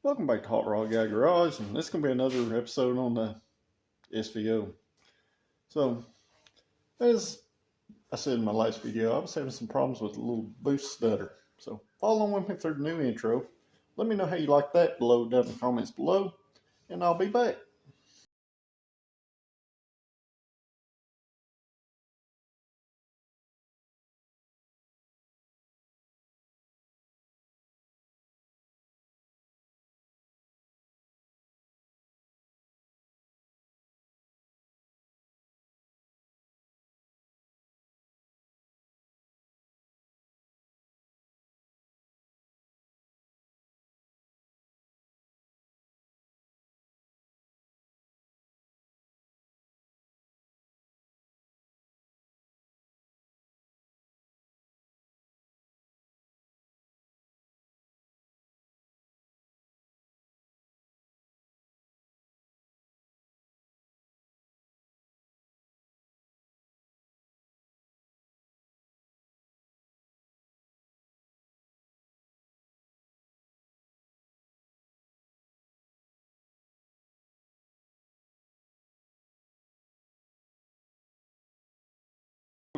Welcome back to Hot Rod Guy Garage, and this is going to be another episode on the SVO. So, as I said in my last video, I was having some problems with a little boost stutter. So, follow along with me through the new intro. Let me know how you like that down in the comments below, and I'll be back.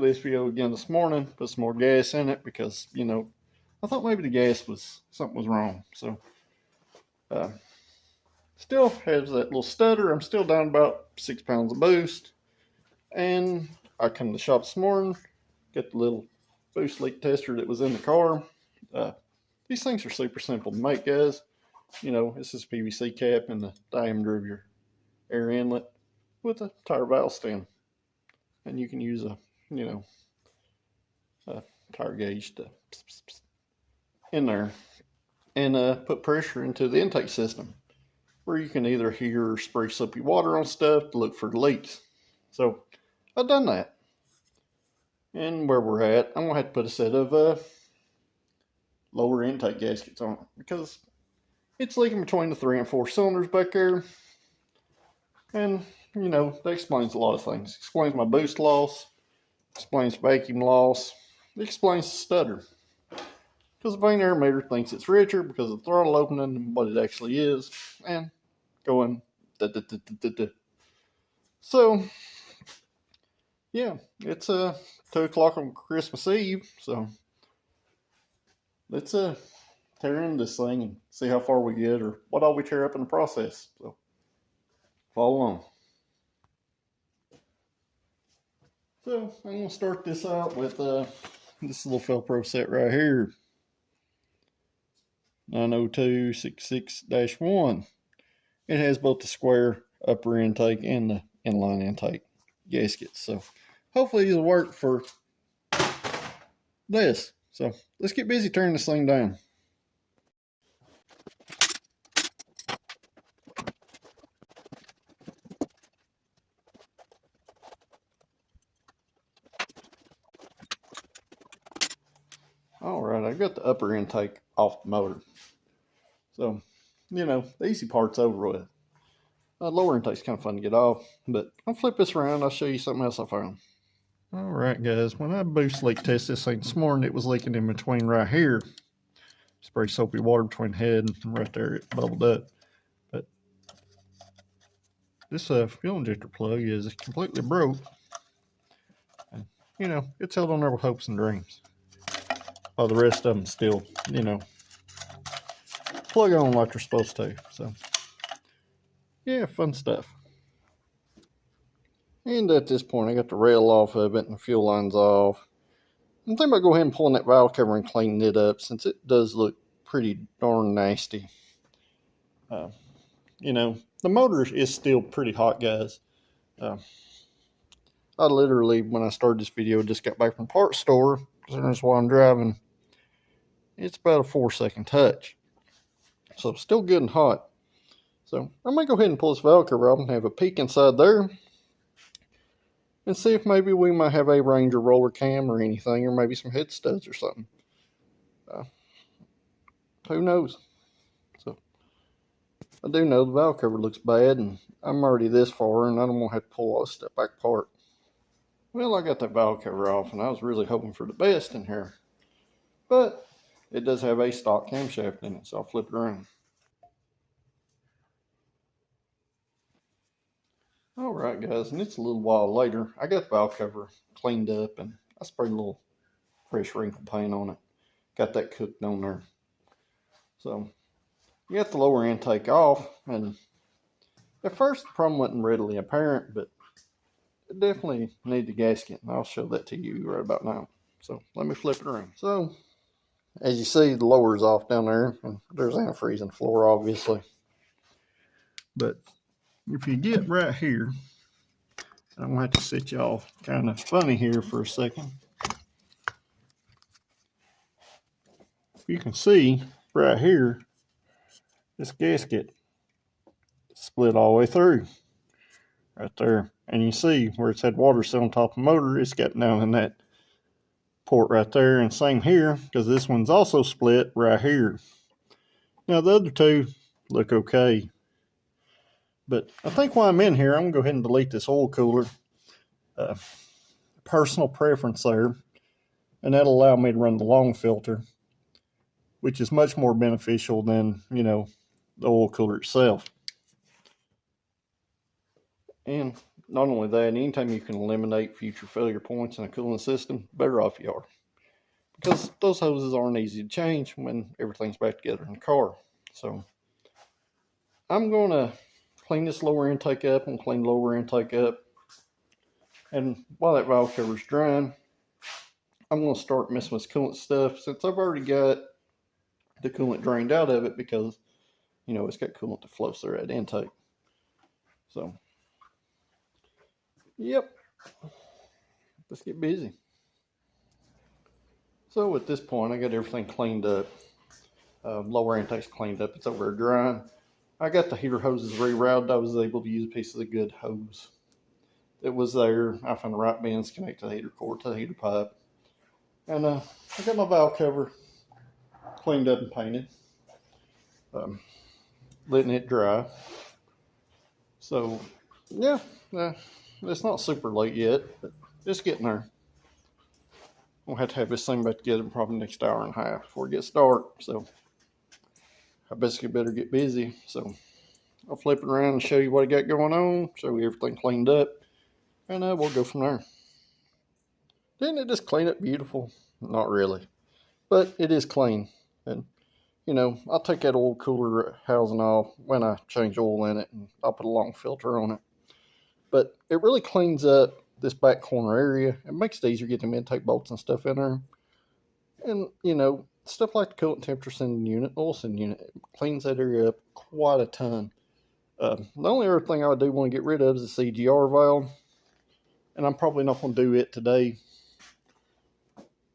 This video again this morning, put some more gas in it because, I thought maybe the gas something was wrong. So, still has that little stutter. I'm still down about 6 pounds of boost. And I come to the shop this morning, get the little boost leak tester that was in the car. These things are super simple to make, guys. This is a PVC cap in the diameter of your air inlet with a tire valve stem. And you can use a tire gauge to in there and put pressure into the intake system, where you can either hear or spray soapy water on stuff to look for the leaks. So I've done that. And where we're at, I'm going to have to put a set of lower intake gaskets on it because it's leaking between the 3 and 4 cylinders back there. And, that explains a lot of things. It explains my boost loss, explains vacuum loss, it explains the stutter. Because the vane air meter thinks it's richer because of the throttle opening than what it actually is. And going da-da-da-da-da-da. So, yeah, it's 2 o'clock on Christmas Eve, so let's tear into this thing and see how far we get or what all we tear up in the process. So, follow along. So, I'm going to start this out with this little Felpro set right here. 90266-1. It has both the square upper intake and the inline intake gaskets. So hopefully these will work for this. So let's get busy turning this thing down. Alright, I got the upper intake off the motor. So, the easy part's over with. Lower intake's kind of fun to get off, but I'll flip this around. I'll show you something else I found. Alright guys, when I boost leak test this thing this morning, it was leaking in between right here. Spray soapy water between the head and right there it bubbled up. But this fuel injector plug is completely broke. And, it's held on there with hopes and dreams. While the rest of them still, plug on like they're supposed to. So, yeah, fun stuff. And at this point, I got the rail off of it and the fuel line's off. I'm thinking about go ahead and pulling that valve cover and cleaning it up since it does look pretty darn nasty. The motor is still pretty hot, guys. I literally, when I started this video, just got back from the parts store. That's why I'm driving. It's about a 4-second touch. So still good and hot. So I might go ahead and pull this valve cover off and have a peek inside there. And see if maybe we might have a Ranger roller cam or anything. Or maybe some head studs or something. Who knows? So I do know the valve cover looks bad. And I'm already this far and I don't want to have to pull all this stuff back apart. Well, I got that valve cover off and I was really hoping for the best in here. But it does have a stock camshaft in it, so I'll flip it around. Alright guys, and it's a little while later. I got the valve cover cleaned up and I sprayed a little fresh wrinkle paint on it. Got that cooked on there. So you got the lower intake off, and at first the problem wasn't readily apparent, but it definitely needed a gasket, and I'll show that to you right about now. So let me flip it around. So as you see, the lower's off down there, and there's antifreeze on the floor obviously. But if you get right here, I'm going to have to sit y'all kind of funny here for a second. You can see right here, this gasket split all the way through right there. And you see where it's had water set on top of the motor, it's got down in that port right there. And same here, because this one's also split right here. Now the other two look okay. But I think while I'm in here, I'm going to go ahead and delete this oil cooler. Personal preference there. And that'll allow me to run the long filter, which is much more beneficial than, you know, the oil cooler itself. And not only that, anytime you can eliminate future failure points in a cooling system, better off you are. Because those hoses aren't easy to change when everything's back together in the car. So I'm going to clean this lower intake up and clean the lower intake up. And while that valve cover's drying, I'm going to start messing with coolant stuff, since I've already got the coolant drained out of it, because, you know, it's got coolant that flows through that intake. So, yep, let's get busy. So at this point, I got everything cleaned up. Lower intake's cleaned up. It's over drying. I got the heater hoses rerouted. I was able to use a piece of the good hose that was there. I found the right bends, connect the heater cord to the heater pipe. And I got my valve cover cleaned up and painted. Letting it dry. So, yeah, it's not super late yet, but it's getting there. We'll have to have this thing back together probably next hour and a half before it gets dark. So, I basically better get busy. So, I'll flip it around and show you what I got going on, show you everything cleaned up, and we'll go from there. Didn't it just clean up beautiful? Not really, but it is clean. And you know, I'll take that oil cooler housing off when I change oil in it, and I'll put a long filter on it. But it really cleans up this back corner area. It makes it easier to get them intake bolts and stuff in there. And, you know, stuff like the coolant temperature sending unit, oil sending unit, it cleans that area up quite a ton. The only other thing I do want to get rid of is the CGR valve. And I'm probably not going to do it today,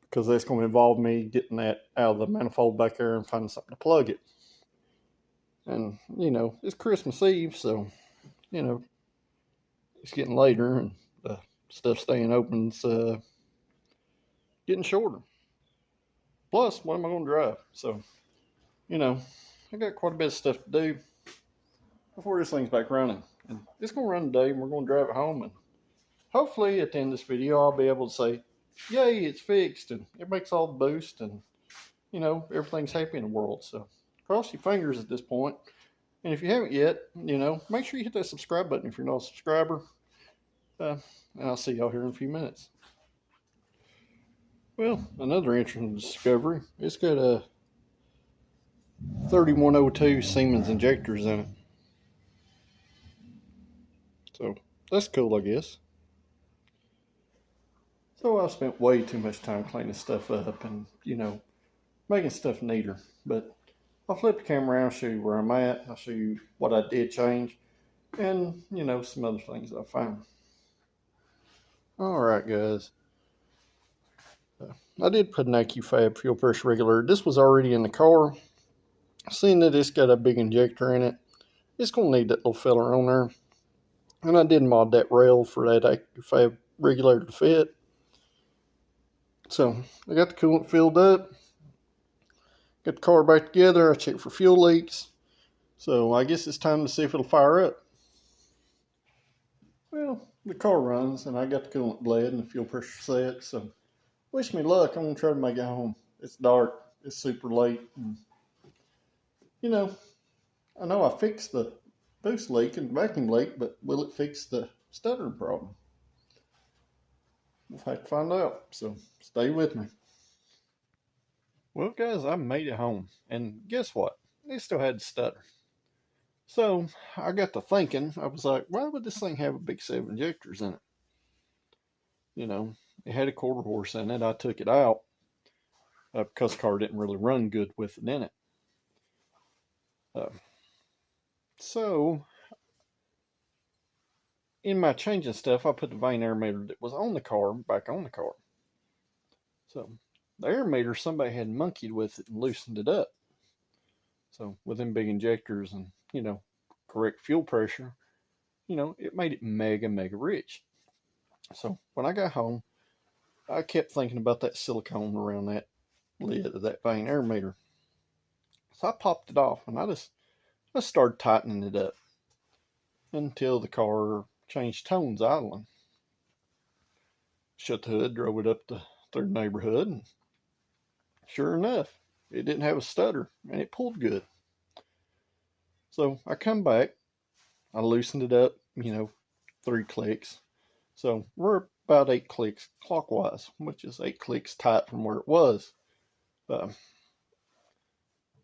because that's going to involve me getting that out of the manifold back there and finding something to plug it. And, you know, it's Christmas Eve, so, you know, it's getting later, and the stuff staying open's getting shorter. Plus, what am I going to drive? So, you know, I got quite a bit of stuff to do before this thing's back running. And it's going to run today, and we're going to drive it home. And hopefully, at the end of this video, I'll be able to say, yay, it's fixed, and it makes all the boost, and, you know, everything's happy in the world. So, cross your fingers at this point. And if you haven't yet, you know, make sure you hit that subscribe button if you're not a subscriber. And I'll see y'all here in a few minutes. Well, another interesting discovery. It's got a 3102 Siemens injectors in it. So, that's cool, I guess. So I've spent way too much time cleaning stuff up and, you know, making stuff neater. But I'll flip the camera around, show you where I'm at. I'll show you what I did change, and, you know, some other things I found. Alright guys, I did put an AccuFab fuel pressure regulator. This was already in the car. Seeing that it's got a big injector in it, it's going to need that little filler on there. And I did mod that rail for that AccuFab regulator to fit. So I got the coolant filled up, got the car back together. I checked for fuel leaks. So I guess it's time to see if it'll fire up. Well, the car runs, and I got the coolant bled and the fuel pressure set, so wish me luck. I'm going to try to make it home. It's dark. It's super late. And, you know I fixed the boost leak and vacuum leak, but will it fix the stuttering problem. We'll have to find out, so stay with me. Well, guys, I made it home, and guess what? It still had to stutter. So I got to thinking, I was like, why would this thing have a big set of injectors in it? You know, it had a quarter horse in it. I took it out because the car didn't really run good with it in it. So in my changing stuff, I put the vane air meter that was on the car back on the car. So the air meter, somebody had monkeyed with it and loosened it up. So with them big injectors and, correct fuel pressure, it made it mega, mega rich. So when I got home, I kept thinking about that silicone around that lid of that vane air meter. So I popped it off and I started tightening it up until the car changed tones idling. Shut the hood, drove it up through the neighborhood, and sure enough, it didn't have a stutter and it pulled good. So I come back, I loosened it up, 3 clicks. So we're about 8 clicks clockwise, which is 8 clicks tight from where it was.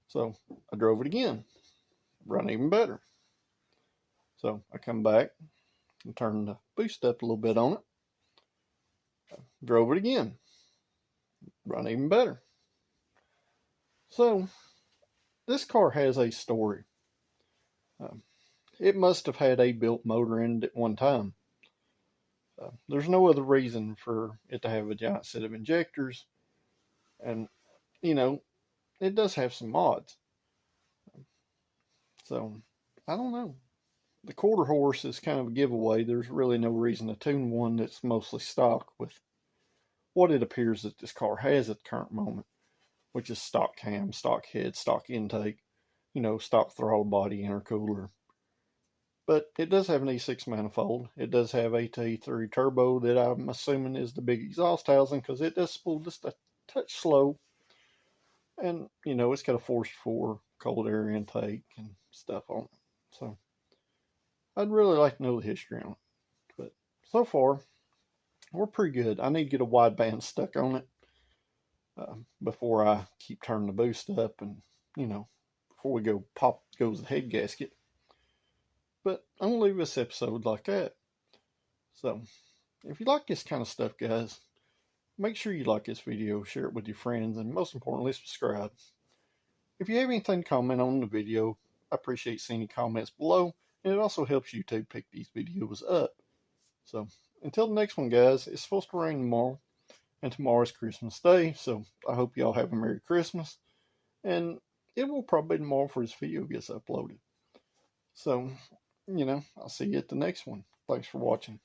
So I drove it again, run even better. So I come back and turn the boost up a little bit on it. Drove it again, run even better. So this car has a story. It must have had a built motor in it at one time. There's no other reason for it to have a giant set of injectors. And, it does have some mods. So, I don't know. The quarter horse is kind of a giveaway. There's really no reason to tune one that's mostly stock with what it appears that this car has at the current moment, which is stock cam, stock head, stock intake, stock throttle body, intercooler. But it does have an E6 manifold. It does have a T3 turbo that I'm assuming is the big exhaust housing because it does spool just a touch slow. And, it's got a force 4 cold air intake and stuff on it. So I'd really like to know the history on it. But so far, we're pretty good. I need to get a wideband stuck on it before I keep turning the boost up and, before we goes the head gasket. But I'm going to leave this episode like that. So, if you like this kind of stuff, guys, make sure you like this video, share it with your friends, and most importantly, subscribe. If you have anything to comment on the video, I appreciate seeing your comments below, and it also helps YouTube pick these videos up. So, until the next one, guys, it's supposed to rain tomorrow, and tomorrow's Christmas Day, so I hope y'all have a Merry Christmas, and it will probably be tomorrow before this video gets uploaded. So, I'll see you at the next one. Thanks for watching.